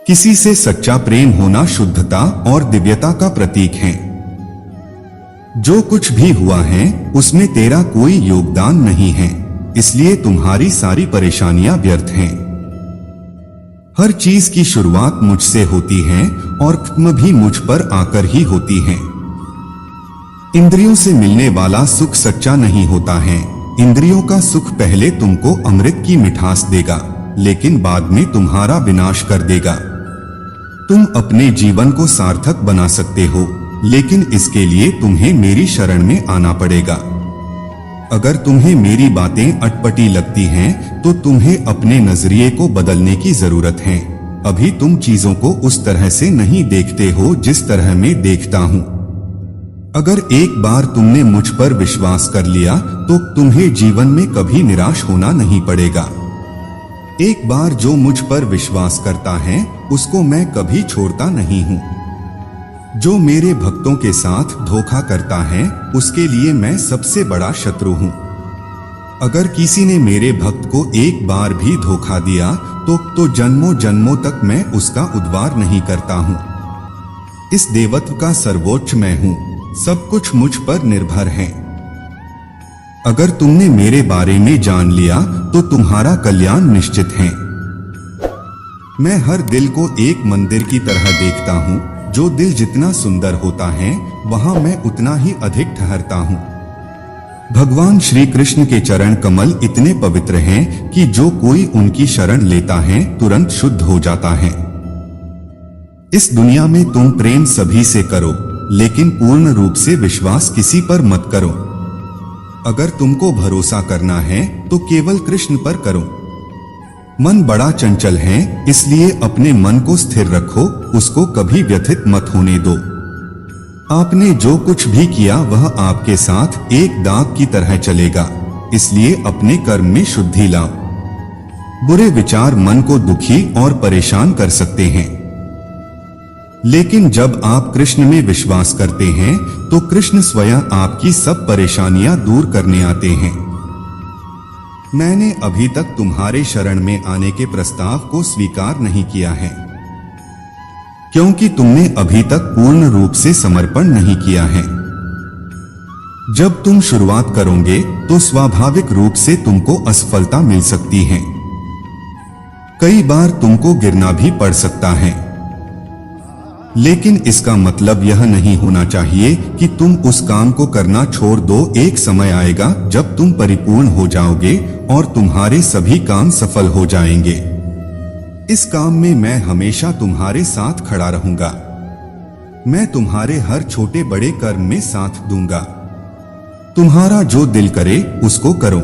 किसी से सच्चा प्रेम होना शुद्धता और दिव्यता का प्रतीक है। जो कुछ भी हुआ है उसमें तेरा कोई योगदान नहीं है, इसलिए तुम्हारी सारी परेशानियां व्यर्थ हैं। हर चीज की शुरुआत मुझसे होती है और खत्म भी मुझ पर आकर ही होती है। इंद्रियों से मिलने वाला सुख सच्चा नहीं होता है। इंद्रियों का सुख पहले तुमको अमृत की मिठास देगा, लेकिन बाद में तुम्हारा विनाश कर देगा। तुम अपने जीवन को सार्थक बना सकते हो, लेकिन इसके लिए तुम्हें मेरी शरण में आना पड़ेगा। अगर तुम्हें मेरी बातें अटपटी लगती हैं, तो तुम्हें अपने नजरिए को बदलने की जरूरत है। अभी तुम चीजों को उस तरह से नहीं देखते हो जिस तरह मैं देखता हूँ। अगर एक बार तुमने मुझ पर विश्वास कर लिया तो तुम्हें जीवन में कभी निराश होना नहीं पड़ेगा। एक बार जो मुझ पर विश्वास करता है उसको मैं कभी छोड़ता नहीं हूँ। जो मेरे भक्तों के साथ धोखा करता है उसके लिए मैं सबसे बड़ा शत्रु हूँ। अगर किसी ने मेरे भक्त को एक बार भी धोखा दिया तो जन्मों जन्मों तक मैं उसका उद्धार नहीं करता हूँ। इस देवत्व का सर्वोच्च मैं हूँ, सब कुछ मुझ पर निर्भर है। अगर तुमने मेरे बारे में जान लिया तो तुम्हारा कल्याण निश्चित है। मैं हर दिल को एक मंदिर की तरह देखता हूँ। जो दिल जितना सुंदर होता है वहां मैं उतना ही अधिक ठहरता हूँ। भगवान श्री कृष्ण के चरण कमल इतने पवित्र हैं कि जो कोई उनकी शरण लेता है तुरंत शुद्ध हो जाता है। इस दुनिया में तुम प्रेम सभी से करो, लेकिन पूर्ण रूप से विश्वास किसी पर मत करो। अगर तुमको भरोसा करना है तो केवल कृष्ण पर करो। मन बड़ा चंचल है, इसलिए अपने मन को स्थिर रखो, उसको कभी व्यथित मत होने दो। आपने जो कुछ भी किया वह आपके साथ एक दाग की तरह चलेगा, इसलिए अपने कर्म में शुद्धि लाओ। बुरे विचार मन को दुखी और परेशान कर सकते हैं, लेकिन जब आप कृष्ण में विश्वास करते हैं तो कृष्ण स्वयं आपकी सब परेशानियां दूर करने आते हैं। मैंने अभी तक तुम्हारे शरण में आने के प्रस्ताव को स्वीकार नहीं किया है, क्योंकि तुमने अभी तक पूर्ण रूप से समर्पण नहीं किया है। जब तुम शुरुआत करोगे तो स्वाभाविक रूप से तुमको असफलता मिल सकती है। कई बार तुमको गिरना भी पड़ सकता है, लेकिन इसका मतलब यह नहीं होना चाहिए कि तुम उस काम को करना छोड़ दो। एक समय आएगा जब तुम परिपूर्ण हो जाओगे और तुम्हारे सभी काम सफल हो जाएंगे। इस काम में मैं हमेशा तुम्हारे साथ खड़ा रहूंगा। मैं तुम्हारे हर छोटे बड़े कर्म में साथ दूंगा। तुम्हारा जो दिल करे उसको करो,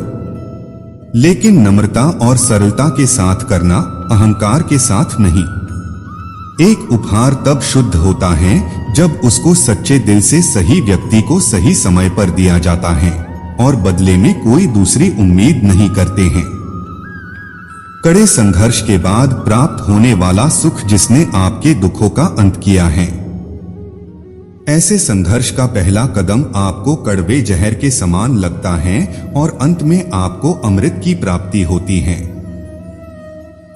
लेकिन नम्रता और सरलता के साथ करना, अहंकार के साथ नहीं। एक उपहार तब शुद्ध होता है जब उसको सच्चे दिल से सही व्यक्ति को सही समय पर दिया जाता है और बदले में कोई दूसरी उम्मीद नहीं करते हैं। कड़े संघर्ष के बाद प्राप्त होने वाला सुख जिसने आपके दुखों का अंत किया है। ऐसे संघर्ष का पहला कदम आपको कड़वे जहर के समान लगता है और अंत में आपको अमृत की प्राप्ति होती है।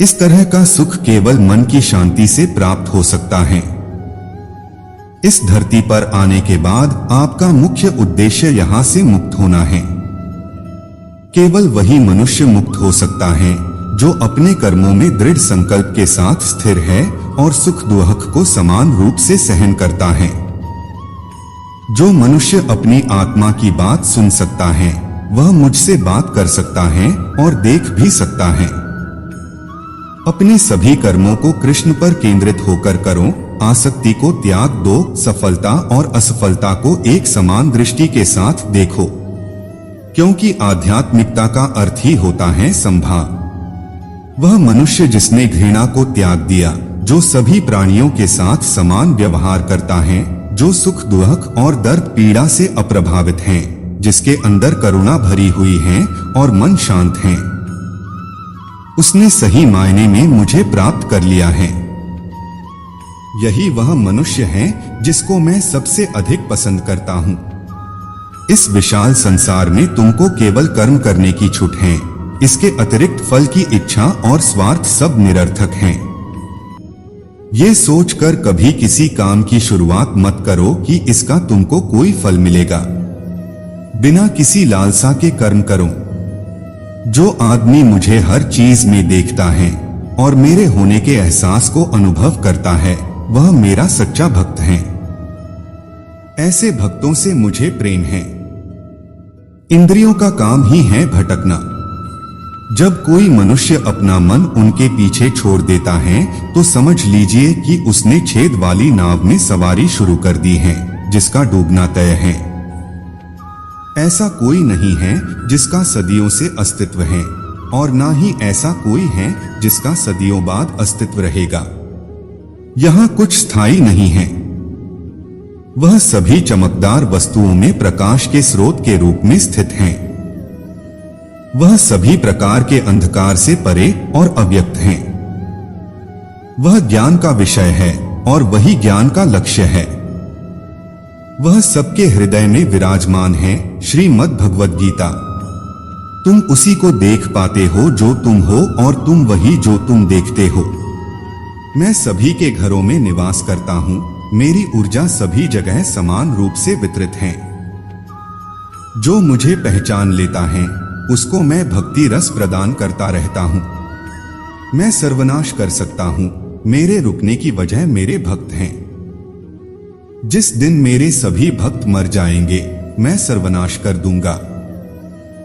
इस तरह का सुख केवल मन की शांति से प्राप्त हो सकता है। इस धरती पर आने के बाद आपका मुख्य उद्देश्य यहाँ से मुक्त होना है। केवल वही मनुष्य मुक्त हो सकता है जो अपने कर्मों में दृढ़ संकल्प के साथ स्थिर है और सुख दुख को समान रूप से सहन करता है। जो मनुष्य अपनी आत्मा की बात सुन सकता है वह मुझसे बात कर सकता है और देख भी सकता है। अपने सभी कर्मों को कृष्ण पर केंद्रित होकर करो। आसक्ति को त्याग दो। सफलता और असफलता को एक समान दृष्टि के साथ देखो, क्योंकि आध्यात्मिकता का अर्थ ही होता है समभाव। वह मनुष्य जिसने घृणा को त्याग दिया, जो सभी प्राणियों के साथ समान व्यवहार करता है, जो सुख दुख और दर्द पीड़ा से अप्रभावित है, जिसके अंदर करुणा भरी हुई है और मन शांत है, उसने सही मायने में मुझे प्राप्त कर लिया है। यही वह मनुष्य है जिसको मैं सबसे अधिक पसंद करता हूँ। इस विशाल संसार में तुमको केवल कर्म करने की छूट है। इसके अतिरिक्त फल की इच्छा और स्वार्थ सब निरर्थक हैं। ये सोचकर कभी किसी काम की शुरुआत मत करो कि इसका तुमको कोई फल मिलेगा। बिना किसी लालसा के कर्म करो। जो आदमी मुझे हर चीज में देखता है और मेरे होने के एहसास को अनुभव करता है, वह मेरा सच्चा भक्त है। ऐसे भक्तों से मुझे प्रेम है। इंद्रियों का काम ही है भटकना। जब कोई मनुष्य अपना मन उनके पीछे छोड़ देता है तो समझ लीजिए कि उसने छेद वाली नाव में सवारी शुरू कर दी है, जिसका डूबना तय है। ऐसा कोई नहीं है जिसका सदियों से अस्तित्व है, और ना ही ऐसा कोई है जिसका सदियों बाद अस्तित्व रहेगा। यहाँ कुछ स्थायी नहीं है। वह सभी चमकदार वस्तुओं में प्रकाश के स्रोत के रूप में स्थित हैं। वह सभी प्रकार के अंधकार से परे और अव्यक्त हैं। वह ज्ञान का विषय है और वही ज्ञान का लक्ष्य है। वह सबके हृदय में विराजमान है। श्रीमद् भगवद गीता। तुम उसी को देख पाते हो जो तुम हो, और तुम वही जो तुम देखते हो। मैं सभी के घरों में निवास करता हूँ। मेरी ऊर्जा सभी जगह समान रूप से वितरित है। जो मुझे पहचान लेता है उसको मैं भक्ति रस प्रदान करता रहता हूँ। मैं सर्वनाश कर सकता हूँ। मेरे रुकने की वजह मेरे भक्त हैं। जिस दिन मेरे सभी भक्त मर जाएंगे मैं सर्वनाश कर दूंगा।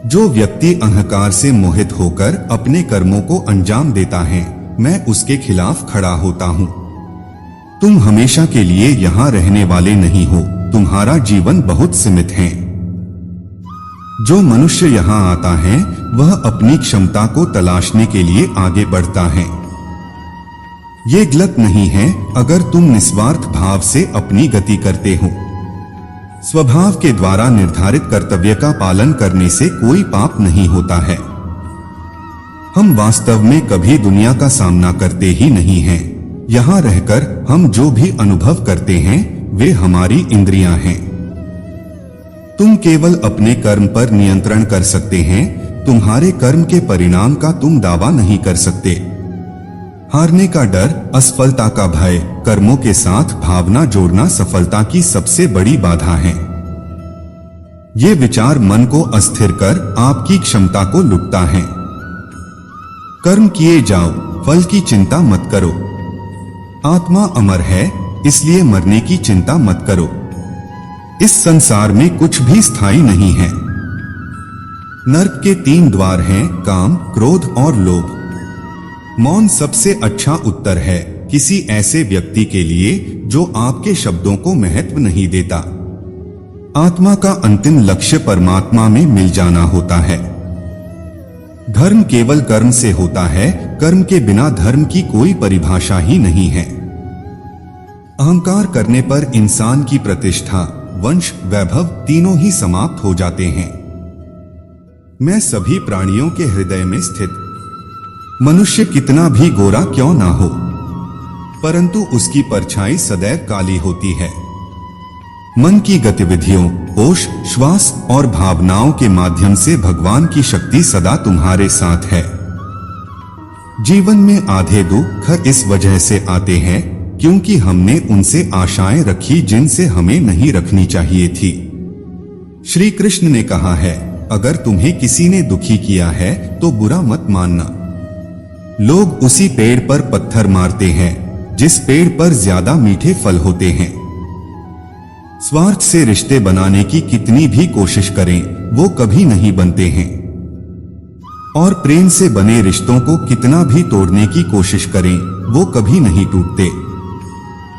जो व्यक्ति अहंकार से मोहित होकर अपने कर्मों को अंजाम देता है, मैं उसके खिलाफ खड़ा होता हूँ। तुम हमेशा के लिए यहाँ रहने वाले नहीं हो। तुम्हारा जीवन बहुत सीमित है। जो मनुष्य यहाँ आता है वह अपनी क्षमता को तलाशने के लिए आगे बढ़ता है। ये गलत नहीं है अगर तुम निस्वार्थ भाव से अपनी गति करते हो। स्वभाव के द्वारा निर्धारित कर्तव्य का पालन करने से कोई पाप नहीं होता है। हम वास्तव में कभी दुनिया का सामना करते ही नहीं हैं। यहाँ रहकर हम जो भी अनुभव करते हैं वे हमारी इंद्रियां हैं। तुम केवल अपने कर्म पर नियंत्रण कर सकते हैं। तुम्हारे कर्म के परिणाम का तुम दावा नहीं कर सकते। हारने का डर, असफलता का भय, कर्मों के साथ भावना जोड़ना सफलता की सबसे बड़ी बाधा है। ये विचार मन को अस्थिर कर आपकी क्षमता को लुटता है। कर्म किए जाओ, फल की चिंता मत करो। आत्मा अमर है, इसलिए मरने की चिंता मत करो। इस संसार में कुछ भी स्थायी नहीं है। नर्क के 3 द्वार हैं, काम, क्रोध और लोभ। मौन सबसे अच्छा उत्तर है किसी ऐसे व्यक्ति के लिए जो आपके शब्दों को महत्व नहीं देता। आत्मा का अंतिम लक्ष्य परमात्मा में मिल जाना होता है। धर्म केवल कर्म से होता है। कर्म के बिना धर्म की कोई परिभाषा ही नहीं है। अहंकार करने पर इंसान की प्रतिष्ठा, वंश, वैभव तीनों ही समाप्त हो जाते हैं। मैं सभी प्राणियों के हृदय में स्थित। मनुष्य कितना भी गोरा क्यों ना हो, परंतु उसकी परछाई सदैव काली होती है। मन की गतिविधियों, होश, श्वास और भावनाओं के माध्यम से भगवान की शक्ति सदा तुम्हारे साथ है। जीवन में आधे दुख इस वजह से आते हैं क्योंकि हमने उनसे आशाएं रखी जिनसे हमें नहीं रखनी चाहिए थी। श्री कृष्ण ने कहा है, अगर तुम्हें किसी ने दुखी किया है तो बुरा मत मानना। लोग उसी पेड़ पर पत्थर मारते हैं जिस पेड़ पर ज्यादा मीठे फल होते हैं। स्वार्थ से रिश्ते बनाने की कितनी भी कोशिश करें वो कभी नहीं बनते हैं, और प्रेम से बने रिश्तों को कितना भी तोड़ने की कोशिश करें वो कभी नहीं टूटते।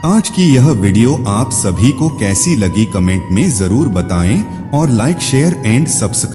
आज की यह वीडियो आप सभी को कैसी लगी कमेंट में जरूर बताएं, और लाइक, शेयर एंड सब्सक्राइब